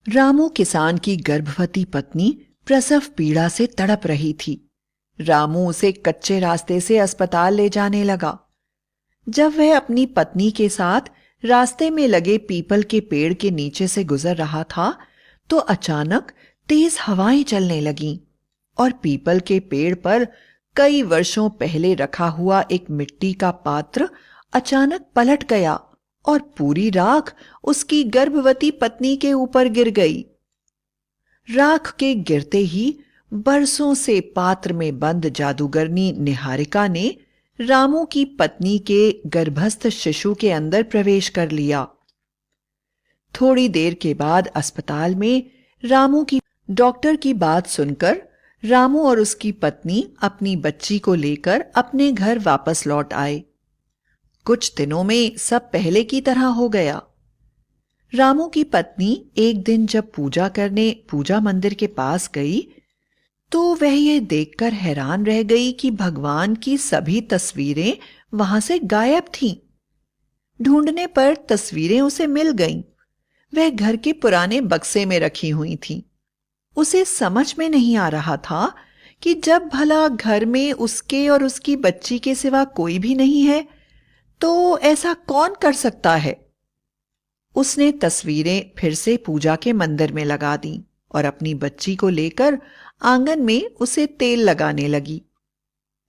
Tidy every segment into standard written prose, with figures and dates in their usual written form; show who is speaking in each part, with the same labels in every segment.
Speaker 1: रामू किसान की गर्भवती पत्नी प्रसव पीड़ा से तड़प रही थी। रामू उसे कच्चे रास्ते से अस्पताल ले जाने लगा। जब वह अपनी पत्नी के साथ रास्ते में लगे पीपल के पेड़ के नीचे से गुजर रहा था, तो अचानक तेज हवाएं चलने लगीं और पीपल के पेड़ पर कई वर्षों पहले रखा हुआ एक मिट्टी का पात्र अचानक पलट गया और पूरी राख उसकी गर्भवती पत्नी के ऊपर गिर गई। राख के गिरते ही बरसों से पात्र में बंद जादूगरनी निहारिका ने रामू की पत्नी के गर्भस्थ शिशु के अंदर प्रवेश कर लिया। थोड़ी देर के बाद अस्पताल में रामू की डॉक्टर की बात सुनकर रामू और उसकी पत्नी अपनी बच्ची को लेकर अपने घर वापस लौट आए। कुछ दिनों में सब पहले की तरह हो गया। रामू की पत्नी एक दिन जब पूजा करने पूजा मंदिर के पास गई, तो वह ये देखकर हैरान रह गई कि भगवान की सभी तस्वीरें वहां से गायब थीं। ढूंढने पर तस्वीरें उसे मिल गईं। वह घर के पुराने बक्से में रखी हुई थीं। उसे समझ में नहीं आ रहा था कि जब भला घर में उसके और उसकी बच्ची के सिवा कोई भी नहीं है, तो ऐसा कौन कर सकता है। उसने तस्वीरें फिर से पूजा के मंदिर में लगा दी और अपनी बच्ची को लेकर आंगन में उसे तेल लगाने लगी।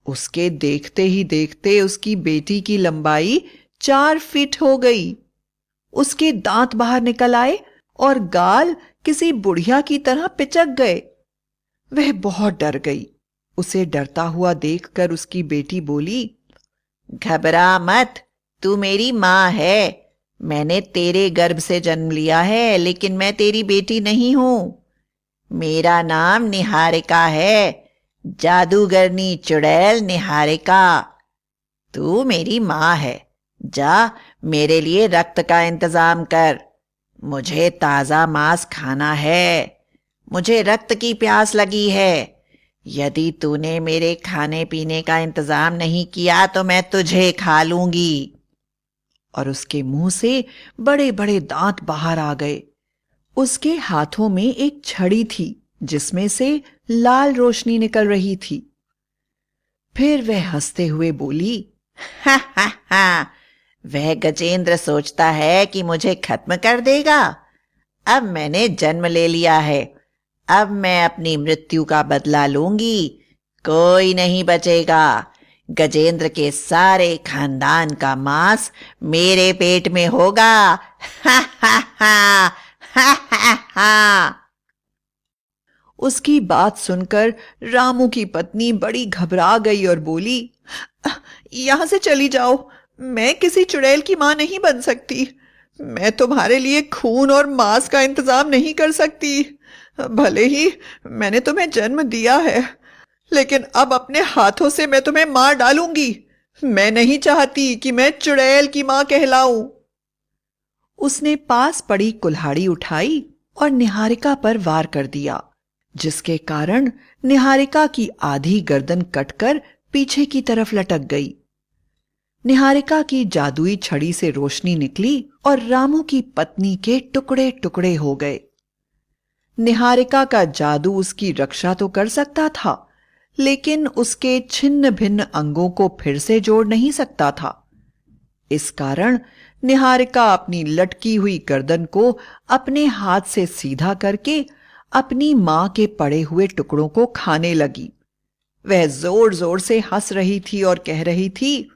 Speaker 1: उसके देखते ही देखते उसकी बेटी की लंबाई 4 फीट हो गई। उसके दांत बाहर निकल आए और गाल किसी बुढ़िया की तरह पिचक गए। वह बहुत डर गई। उसे डरता हुआ देखकर उसकी बेटी बोली, घबरा मत, तू मेरी मां है। मैंने तेरे गर्भ से जन्म लिया है, लेकिन मैं तेरी बेटी नहीं हूं। मेरा नाम निहारिका है, जादूगरनी चुड़ैल निहारिका। तू मेरी मां है। जा मेरे लिए रक्त का इंतजाम कर। मुझे ताजा मांस खाना है। मुझे रक्त की प्यास लगी है। यदि तूने मेरे खाने पीने का इंतजाम नहीं किया तो मैं तुझे खा लूंगी। और उसके मुंह से बड़े बड़े दांत बाहर आ गए। उसके हाथों में एक छड़ी थी जिसमें से लाल रोशनी निकल रही थी। फिर वह हंसते हुए बोली, हा हा हा, वह गजेंद्र सोचता है कि मुझे खत्म कर देगा। अब मैंने जन्म ले लिया है। अब मैं अपनी मृत्यु का बदला लूंगी। कोई नहीं बचेगा। गजेंद्र के सारे खानदान का मांस मेरे पेट में होगा। हा हा हा हा हा हा। उसकी बात सुनकर रामू की पत्नी बड़ी घबरा गई और बोली, यहां से चली जाओ। मैं किसी चुड़ैल की मां नहीं बन सकती। मैं तुम्हारे लिए खून और मांस का इंतजाम नहीं कर सकती। भले ही मैंने तुम्हें जन्म दिया है, लेकिन अब अपने हाथों से मैं तुम्हें मार डालूंगी। मैं नहीं चाहती कि मैं चुड़ैल की मां कहलाऊं। उसने पास पड़ी कुल्हाड़ी उठाई और निहारिका पर वार कर दिया, जिसके कारण निहारिका की आधी गर्दन कटकर पीछे की तरफ लटक गई। निहारिका की जादुई छड़ी से रोशनी निकली और रामू की पत्नी के टुकड़े टुकड़े हो गए। निहारिका का जादू उसकी रक्षा तो कर सकता था, लेकिन उसके छिन्न भिन्न अंगों को फिर से जोड़ नहीं सकता था। इस कारण निहारिका अपनी लटकी हुई गर्दन को अपने हाथ से सीधा करके अपनी मां के पड़े हुए टुकड़ों को खाने लगी। वह जोर जोर से हंस रही थी और कह रही थी,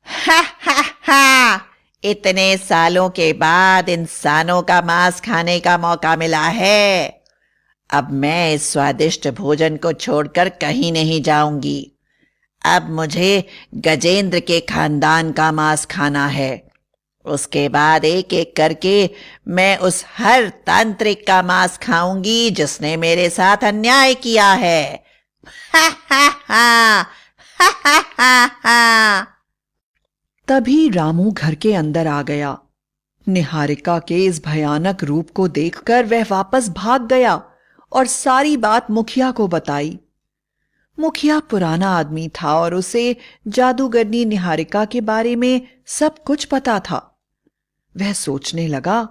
Speaker 1: हा हा हा, इतने सालों के बाद इंसानों का मांस खाने का मौका मिला है। अब मैं इस स्वादिष्ट भोजन को छोड़कर कहीं नहीं जाऊंगी। अब मुझे गजेंद्र के खानदान का मांस खाना है। उसके बाद एक एक करके मैं उस हर तांत्रिक का मांस खाऊंगी जिसने मेरे साथ अन्याय किया है। हा हा हा हा हा हा हा। तभी रामू घर के अंदर आ गया। निहारिका के इस भयानक रूप को देखकर वह वापस भाग गया और सारी बात मुखिया को बताई। मुखिया पुराना आदमी था और उसे जादूगरनी निहारिका के बारे में सब कुछ पता था। वह सोचने लगा,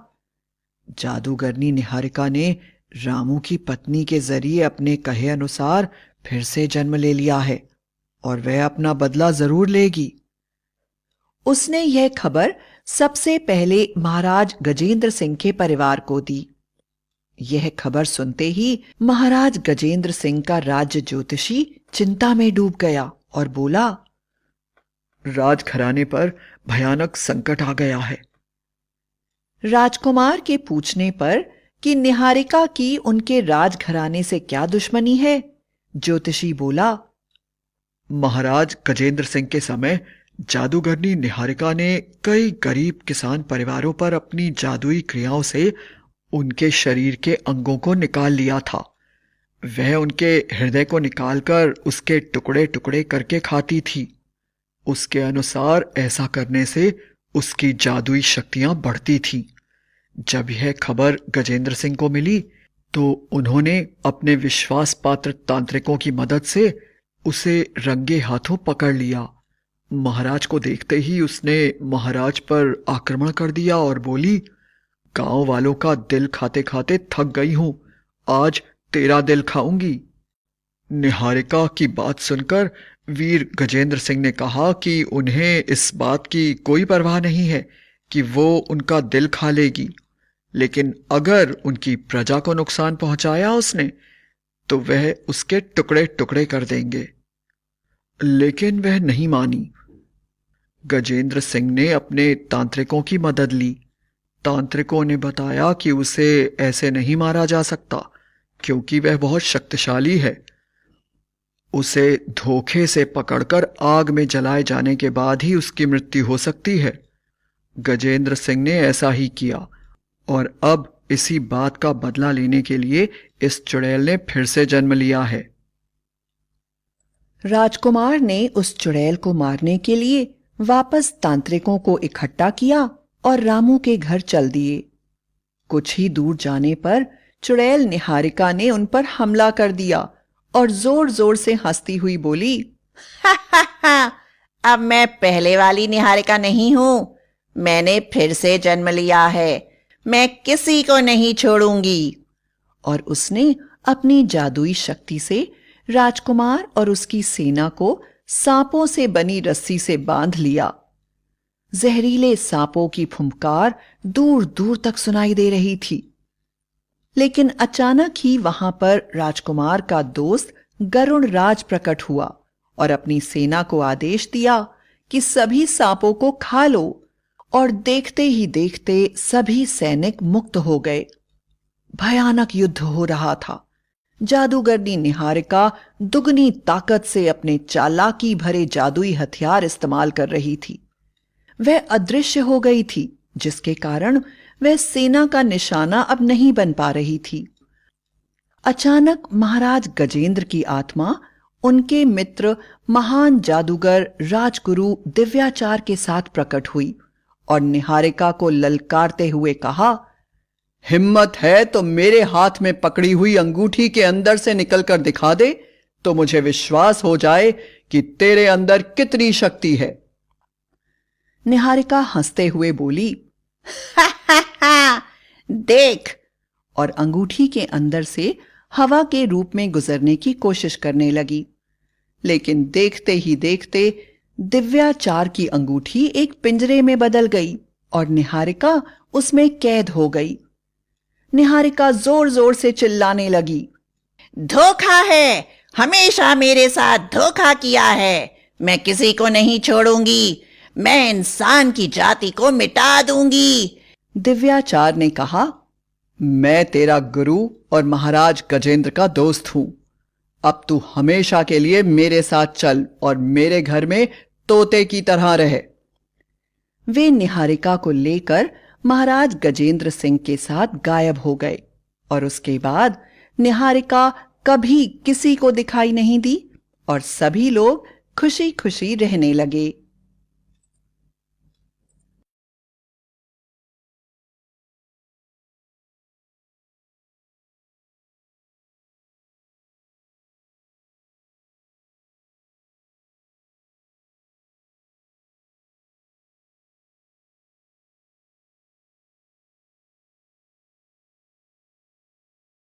Speaker 1: जादूगरनी निहारिका ने रामू की पत्नी के जरिए अपने कहे अनुसार फिर से जन्म ले लिया है और वह अपना बदला जरूर लेगी। उसने यह खबर सबसे पहले महाराज गजेंद्र सिंह के परिवार को दी। यह खबर सुनते ही महाराज गजेंद्र सिंह का राज्य ज्योतिषी चिंता में डूब गया और बोला, राजघराने पर भयानक संकट आ गया है। राजकुमार के पूछने पर कि निहारिका की उनके राजघराने से क्या दुश्मनी है, ज्योतिषी बोला, महाराज गजेंद्र सिंह के समय जादूगरनी निहारिका ने कई गरीब किसान परिवारों पर अपनी जादुई क्रियाओं से उनके शरीर के अंगों को निकाल लिया था। वह उनके हृदय को निकालकर उसके टुकड़े टुकड़े करके खाती थी। उसके अनुसार ऐसा करने से उसकी जादुई शक्तियां बढ़ती थीं। जब यह खबर गजेंद्र सिंह को मिली तो उन्होंने अपने विश्वास पात्र तांत्रिकों की मदद से उसे रंगे हाथों पकड़ लिया। महाराज को देखते ही उसने महाराज पर आक्रमण कर दिया और बोली, गांव वालों का दिल खाते खाते थक गई हूं, आज तेरा दिल खाऊंगी। निहारिका की बात सुनकर वीर गजेंद्र सिंह ने कहा कि उन्हें इस बात की कोई परवाह नहीं है कि वो उनका दिल खा लेगी, लेकिन अगर उनकी प्रजा को नुकसान पहुंचाया उसने तो वह उसके टुकड़े टुकड़े कर देंगे। लेकिन वह नहीं मानी। गजेंद्र सिंह ने अपने तांत्रिकों की मदद ली। तांत्रिकों ने बताया कि उसे ऐसे नहीं मारा जा सकता क्योंकि वह बहुत शक्तिशाली है। उसे धोखे से पकड़कर आग में जलाए जाने के बाद ही उसकी मृत्यु हो सकती है। गजेंद्र सिंह ने ऐसा ही किया और अब इसी बात का बदला लेने के लिए इस चुड़ैल ने फिर से जन्म लिया है। राजकुमार ने उस चुड़ैल को मारने के लिए वापस तांत्रिकों को इकट्ठा किया और रामू के घर चल दिए। कुछ ही दूर जाने पर चुड़ैल निहारिका ने उन पर हमला कर दिया और जोर जोर से हंसती हुई बोली, हा हा हा, अब मैं पहले वाली निहारिका नहीं हूं, मैंने फिर से जन्म लिया है, मैं किसी को नहीं छोड़ूंगी। और उसने अपनी जादुई शक्ति से राजकुमार और उसकी सेना को सांपों से बनी रस्सी से बांध लिया। जहरीले सांपों की फुंकार दूर दूर तक सुनाई दे रही थी। लेकिन अचानक ही वहां पर राजकुमार का दोस्त गरुण राज प्रकट हुआ और अपनी सेना को आदेश दिया कि सभी सांपों को खा लो, और देखते ही देखते सभी सैनिक मुक्त हो गए। भयानक युद्ध हो रहा था। जादूगरनी निहारिका दुगनी ताकत से अपने चालाकी भरे जादुई हथियार इस्तेमाल कर रही थी। वह अदृश्य हो गई थी, जिसके कारण वह सेना का निशाना अब नहीं बन पा रही थी। अचानक महाराज गजेंद्र की आत्मा उनके मित्र महान जादूगर राजगुरु दिव्याचार के साथ प्रकट हुई और निहारिका को ललकारते हुए कहा, हिम्मत है तो मेरे हाथ में पकड़ी हुई अंगूठी के अंदर से निकलकर दिखा दे, तो मुझे विश्वास हो जाए कि तेरे अंदर कितनी शक्ति है। निहारिका हंसते हुए बोली, हा हा हा, देख, और अंगूठी के अंदर से हवा के रूप में गुजरने की कोशिश करने लगी। लेकिन देखते ही देखते दिव्याचार की अंगूठी एक पिंजरे में बदल गई और निहारिका उसमें कैद हो गई। निहारिका जोर जोर से चिल्लाने लगी, धोखा है, हमेशा मेरे साथ धोखा किया है, मैं किसी को नहीं छोड़ूंगी, मैं इंसान की जाति को मिटा दूंगी। दिव्याचार ने कहा, मैं तेरा गुरु और महाराज गजेंद्र का दोस्त हूं, अब तू हमेशा के लिए मेरे साथ चल और मेरे घर में तोते की तरह रहे। वे निहारिका को लेकर महाराज गजेंद्र सिंह के साथ गायब हो गए और उसके बाद निहारिका कभी किसी को दिखाई नहीं दी और सभी लोग खुशी खुशी रहने लगे।